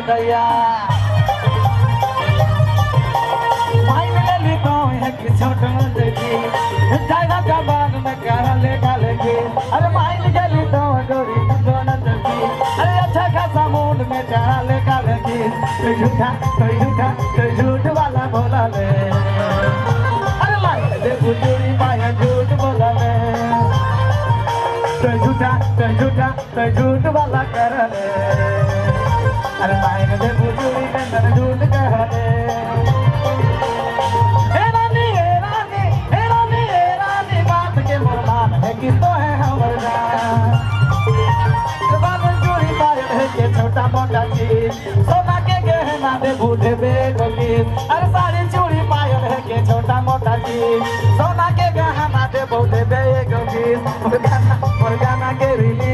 दैया भाई ले ली तो है कि छोटा देखी जाएगा जबान में कर ले डालेगी अरे भाई ले ली तो गोरी दोनों देखी अरे अच्छा खासा मूड में चढ़ा ले डालेगी तो झूठ वाला बोला ले अरे लाइट दे बुजुरी माया झूठ बोला ले तो झूठ वाला कर ले अरे लाइट दे बुजुरी के अंदर झूठ कर ले तो है हमारा चूड़ी पायल है के छोटा मोटा चीज सोना के गहना दे बूढ़े बेगो की अरे सारी चूड़ी पायल है के छोटा मोटा चीज सोना के गहना दे बूढ़े बेगो की मुर्गाना के रिली